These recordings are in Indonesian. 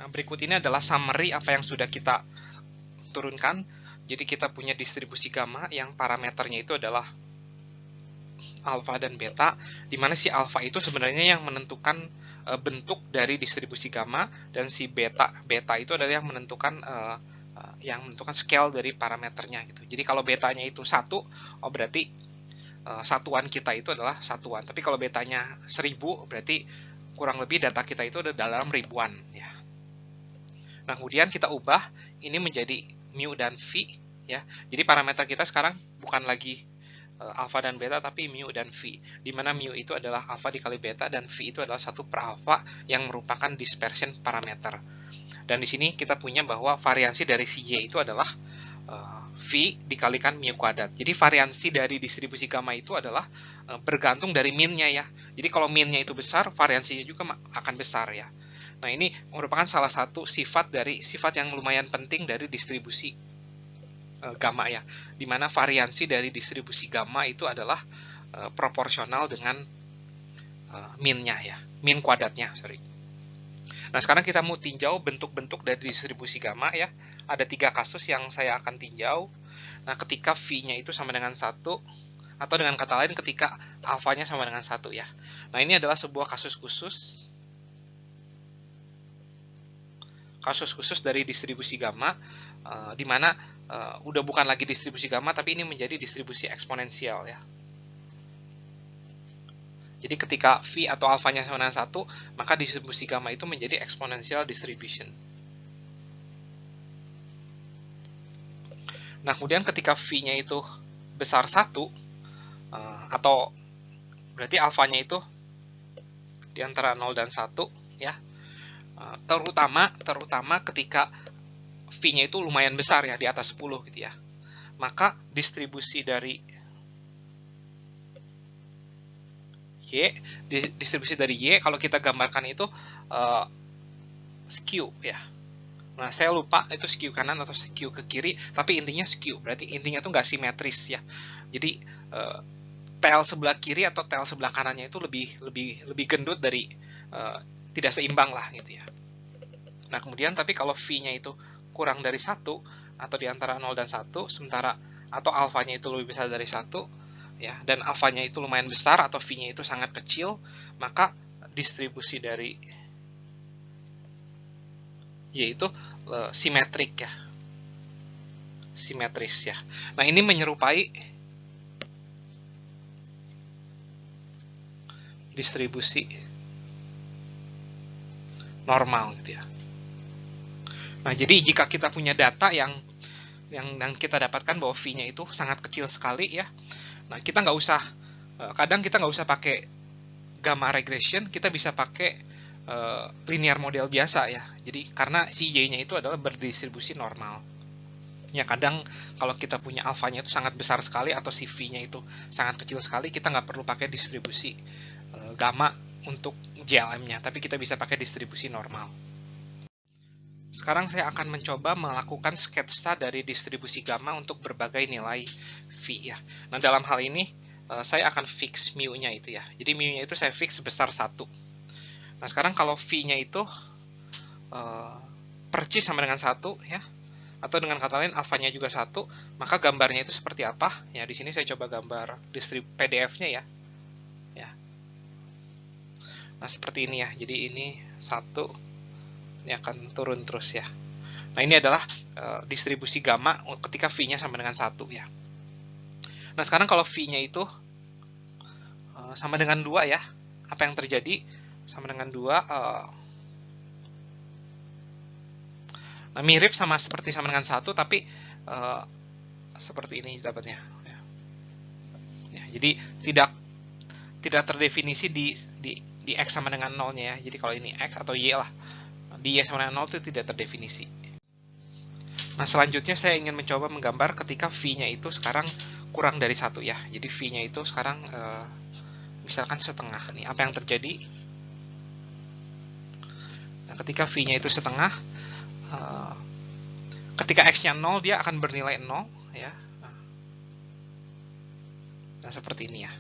Nah, berikut ini adalah summary apa yang sudah kita turunkan. Jadi kita punya distribusi gamma yang parameternya itu adalah alfa dan beta, di mana si alfa itu sebenarnya yang menentukan bentuk dari distribusi gamma, dan si beta itu adalah yang menentukan scale dari parameternya gitu. Jadi kalau betanya itu 1, berarti satuan kita itu adalah satuan. Tapi kalau betanya 1000, berarti kurang lebih data kita itu ada dalam ribuan ya. Nah, kemudian kita ubah ini menjadi mu dan v ya. Jadi parameter kita sekarang bukan lagi alfa dan beta, tapi mu dan v, di mana mu itu adalah alfa dikali beta dan v itu adalah 1 per alfa yang merupakan dispersion parameter. Dan di sini kita punya bahwa variansi dari si y itu adalah v dikalikan mu kuadrat. Jadi variansi dari distribusi gamma itu adalah bergantung dari min-nya ya. Jadi kalau min-nya itu besar, variansinya juga akan besar ya. Nah, ini merupakan salah satu sifat yang lumayan penting dari distribusi gamma ya, di mana variansi dari distribusi gamma itu adalah proporsional dengan min-nya ya, min kuadratnya, sorry. Nah, sekarang kita mau tinjau bentuk-bentuk dari distribusi gamma ya. Ada 3 kasus yang saya akan tinjau. Nah, ketika V-nya itu sama dengan 1, atau dengan kata lain ketika alfanya sama dengan 1 ya. Nah, ini adalah sebuah kasus khusus dari distribusi gamma, di mana udah bukan lagi distribusi gamma, tapi ini menjadi distribusi eksponensial ya. Jadi ketika V atau alfanya sama dengan 1, maka distribusi gamma itu menjadi exponential distribution. Nah, kemudian ketika V-nya itu besar 1, atau berarti alfanya itu di antara 0 dan 1 ya. Terutama ketika V-nya itu lumayan besar ya, di atas 10 gitu ya. Maka distribusi dari Y kalau kita gambarkan itu skew ya. Nah, saya lupa itu skew kanan atau skew ke kiri, tapi intinya skew, berarti intinya itu nggak simetris ya. Jadi tail sebelah kiri atau tail sebelah kanannya itu lebih gendut dari tidak seimbang lah gitu ya. Nah, kemudian tapi kalau V-nya itu kurang dari 1 atau di antara 0 dan 1, sementara atau alfanya itu lebih besar dari 1 ya, dan alfanya itu lumayan besar atau V-nya itu sangat kecil, maka distribusi dari yaitu simetrik ya. Simetris ya. Nah, ini menyerupai distribusi normal gitu ya. Nah, jadi jika kita punya data yang kita dapatkan bahwa V-nya itu sangat kecil sekali ya. Nah, kita nggak usah, kadang kita nggak usah pakai gamma regression, kita bisa pakai linear model biasa ya. Jadi karena si Y-nya itu adalah berdistribusi normal. Ya, kadang kalau kita punya alfanya itu sangat besar sekali atau si V-nya itu sangat kecil sekali, kita nggak perlu pakai distribusi gamma untuk GLM-nya, tapi kita bisa pakai distribusi normal. Sekarang saya akan mencoba melakukan sketsa dari distribusi gamma untuk berbagai nilai V ya. Nah, dalam hal ini saya akan fix mu-nya itu ya. Jadi mu-nya itu saya fix sebesar 1. Nah, sekarang kalau V-nya itu percis sama dengan 1 ya, atau dengan kata lain alfanya juga 1, maka gambarnya itu seperti apa? Ya, di sini saya coba gambar PDF-nya ya. Nah, seperti ini ya. Jadi ini 1, ini akan turun terus ya. Nah, ini adalah distribusi gamma ketika V-nya sama dengan 1 ya. Nah, sekarang kalau V-nya itu sama dengan 2 ya, apa yang terjadi? Sama dengan 2, nah, mirip seperti sama dengan 1, tapi seperti ini dapatnya ya. Ya, jadi tidak terdefinisi di X sama dengan 0-nya ya. Jadi kalau ini X atau Y lah, di Y sama dengan 0 itu tidak terdefinisi. Nah, selanjutnya saya ingin mencoba menggambar ketika V-nya itu sekarang kurang dari 1 ya. Jadi V-nya itu sekarang misalkan setengah nih. Apa yang terjadi? Nah, ketika V-nya itu setengah, ketika X-nya 0, dia akan bernilai 0 ya. Nah, seperti ini ya.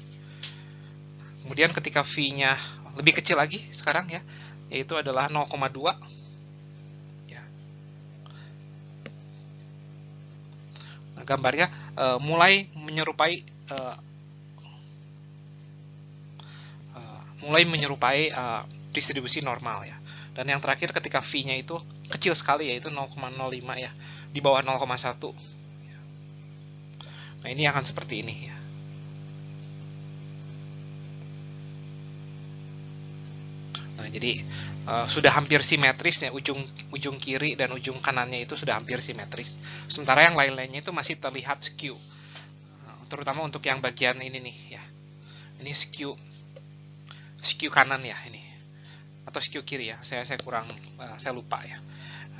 Kemudian ketika V-nya lebih kecil lagi sekarang ya, yaitu adalah 0,2. gambarnya mulai menyerupai distribusi normal ya. Dan yang terakhir ketika V-nya itu kecil sekali, yaitu 0,05 ya, di bawah 0,1. Nah, ini akan seperti ini ya. Nah, jadi sudah hampir simetris ya, ujung kiri dan ujung kanannya itu sudah hampir simetris. Sementara yang lain-lainnya itu masih terlihat skew. Terutama untuk yang bagian ini nih ya. Ini skew kanan ya ini. Atau skew kiri ya. Saya lupa ya.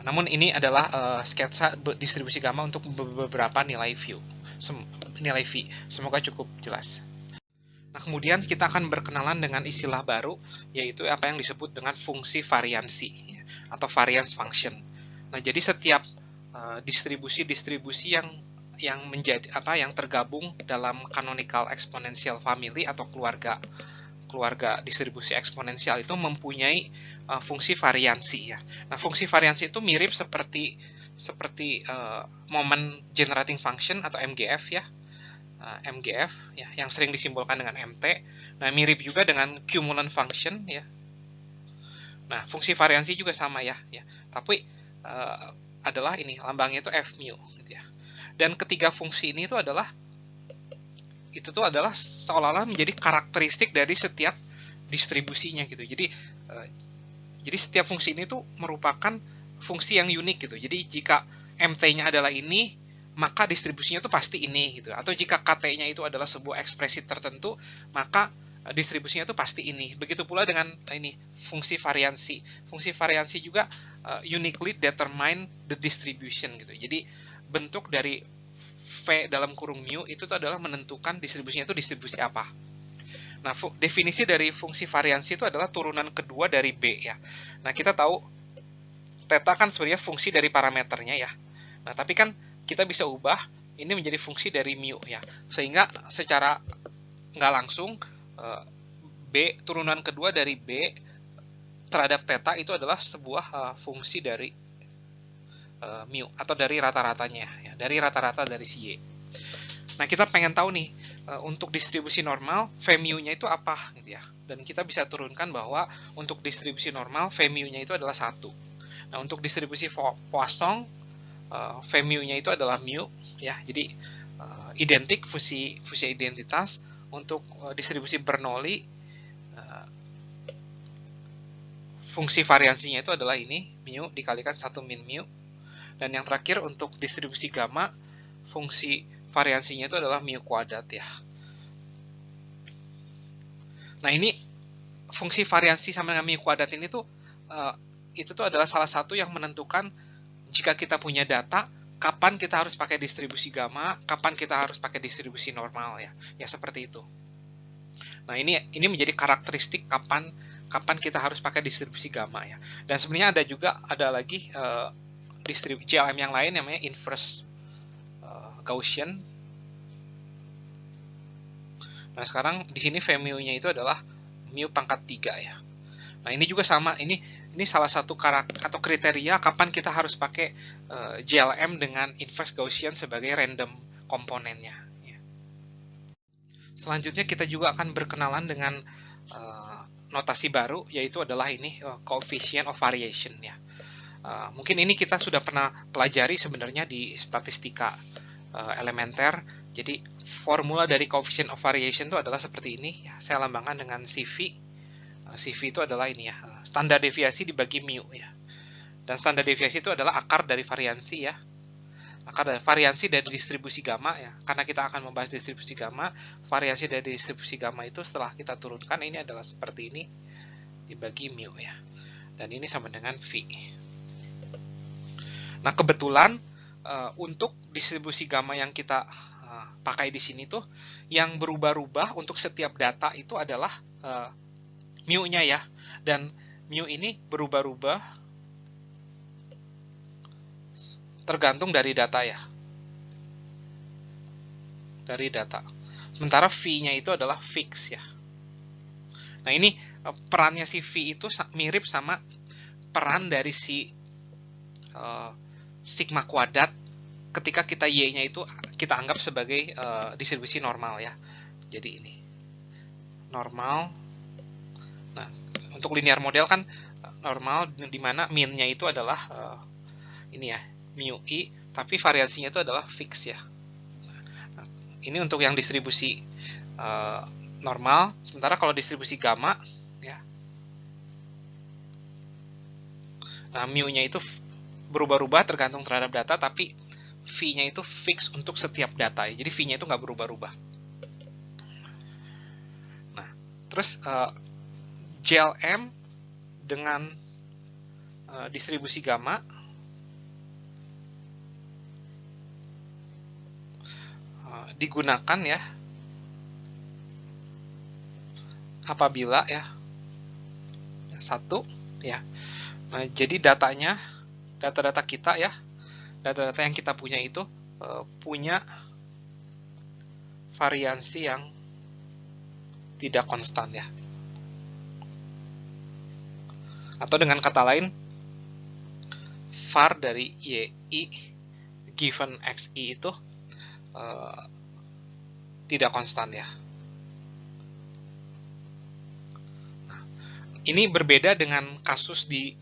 Namun ini adalah sketsa distribusi gamma untuk beberapa nilai V. Semoga cukup jelas. Nah, kemudian kita akan berkenalan dengan istilah baru, yaitu apa yang disebut dengan fungsi variansi ya, atau variance function. Nah, jadi setiap distribusi yang tergabung dalam canonical exponential family atau keluarga distribusi eksponensial itu mempunyai fungsi variansi ya. Nah, fungsi variansi itu mirip seperti moment generating function atau MGF ya. MGF ya, yang sering disimbolkan dengan MT. Nah, mirip juga dengan cumulant function ya. Nah, fungsi variansi juga sama ya. Tapi adalah ini lambangnya itu F mu gitu ya. Dan ketiga fungsi ini itu adalah seolah-olah menjadi karakteristik dari setiap distribusinya gitu. Jadi setiap fungsi ini tuh merupakan fungsi yang unik gitu. Jadi jika MT-nya adalah ini, maka distribusinya itu pasti ini gitu. Atau jika KT-nya itu adalah sebuah ekspresi tertentu, maka distribusinya itu pasti ini. Begitu pula dengan ini fungsi variansi. Fungsi variansi juga uniquely determine the distribution gitu. Jadi bentuk dari V dalam kurung mu itu adalah menentukan distribusinya itu distribusi apa. Nah, definisi dari fungsi variansi itu adalah turunan kedua dari B ya. Nah, kita tahu theta kan sebenarnya fungsi dari parameternya ya. Nah, tapi kan kita bisa ubah ini menjadi fungsi dari mu ya, sehingga secara nggak langsung B turunan kedua dari B terhadap theta itu adalah sebuah fungsi dari mu atau dari rata-ratanya ya, dari rata-rata dari si Y. Nah, kita pengen tahu nih untuk distribusi normal V mu-nya itu apa gitu ya, dan kita bisa turunkan bahwa untuk distribusi normal V mu-nya itu adalah 1. Nah, untuk distribusi Poisson V mu-nya itu adalah mu ya, jadi identik fungsi identitas. Untuk distribusi Bernoulli fungsi variansinya itu adalah ini mu dikalikan 1 min mu, dan yang terakhir untuk distribusi gamma fungsi variansinya itu adalah mu kuadrat ya. Nah, ini fungsi variansi sama dengan mu kuadrat ini tuh itu tuh adalah salah satu yang menentukan jika kita punya data, kapan kita harus pakai distribusi gamma, kapan kita harus pakai distribusi normal ya. Ya seperti itu. Nah, ini menjadi karakteristik kapan kita harus pakai distribusi gamma ya. Dan sebenarnya ada lagi distribusi JLM yang lain namanya inverse Gaussian. Nah, sekarang di sini V mu-nya itu adalah mu pangkat 3 ya. Nah, ini juga sama, ini salah satu karakter atau kriteria kapan kita harus pakai JLM dengan inverse Gaussian sebagai random komponennya. Ya. Selanjutnya kita juga akan berkenalan dengan notasi baru, yaitu adalah ini coefficient of variation ya. Mungkin ini kita sudah pernah pelajari sebenarnya di statistika elementer. Jadi formula dari coefficient of variation itu adalah seperti ini ya. Saya lambangkan dengan CV. CV itu adalah ini ya, standar deviasi dibagi mu ya. Dan standar deviasi itu adalah akar dari variansi ya. Akar dari variansi dari distribusi gamma ya. Karena kita akan membahas distribusi gamma, variansi dari distribusi gamma itu setelah kita turunkan ini adalah seperti ini dibagi mu ya. Dan ini sama dengan V. Nah, kebetulan untuk distribusi gamma yang kita pakai di sini tuh yang berubah-ubah untuk setiap data itu adalah mu-nya ya, dan mu ini berubah-ubah tergantung dari data ya, dari data. Sementara V-nya itu adalah fix ya. Nah, ini perannya si V itu mirip sama peran dari si sigma kuadrat ketika kita Y-nya itu kita anggap sebagai distribusi normal ya. Jadi ini normal. Nah, untuk linear model kan normal, di mana mean-nya itu adalah ini ya, mu i, tapi variansinya itu adalah fix ya. Nah, ini untuk yang distribusi normal. Sementara kalau distribusi gamma ya, nah mu-nya itu berubah-ubah tergantung terhadap data, tapi v-nya itu fix untuk setiap data ya. Jadi v-nya itu nggak berubah-ubah. Nah, terus JLM dengan distribusi gamma digunakan ya apabila ya satu ya. Nah, jadi data-data kita ya, data-data yang kita punya itu punya variansi yang tidak konstan ya. Atau dengan kata lain, var dari yi given xi itu tidak konstan ya. Nah, ini berbeda dengan kasus di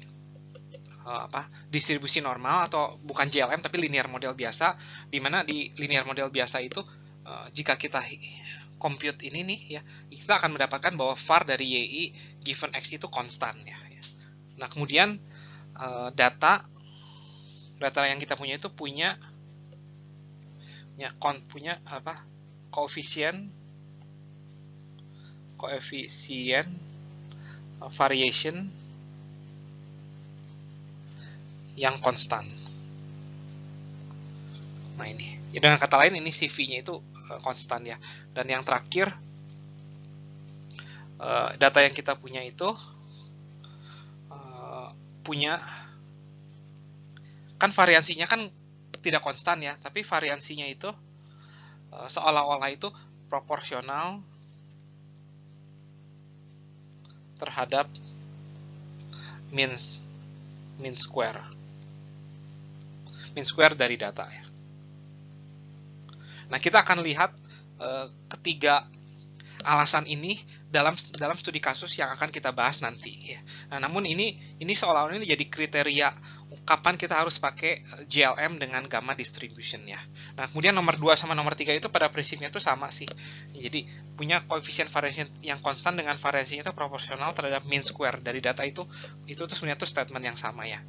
distribusi normal, atau bukan JLM tapi linear model biasa, di mana di linear model biasa itu jika kita compute ini nih ya, kita akan mendapatkan bahwa var dari yi given x itu konstan ya. Nah, kemudian data yang kita punya itu punya koefisien variation yang konstan. Nah, ini ya, dengan kata lain ini CV-nya itu konstan ya. Dan yang terakhir, data yang kita punya itu punya, kan variansinya kan tidak konstan ya, tapi variansinya itu seolah-olah itu proporsional terhadap mean square dari data ya. Nah, kita akan lihat ketiga alasan ini dalam studi kasus yang akan kita bahas nanti ya. Nah, namun ini seolah-olah ini jadi kriteria kapan kita harus pakai JLM dengan gamma distribution ya. Nah, kemudian nomor 2 sama nomor 3 itu pada prinsipnya itu sama sih. Jadi punya koefisien variasi yang konstan dengan variasinya itu proporsional terhadap mean square dari data itu sebenarnya itu statement yang sama ya.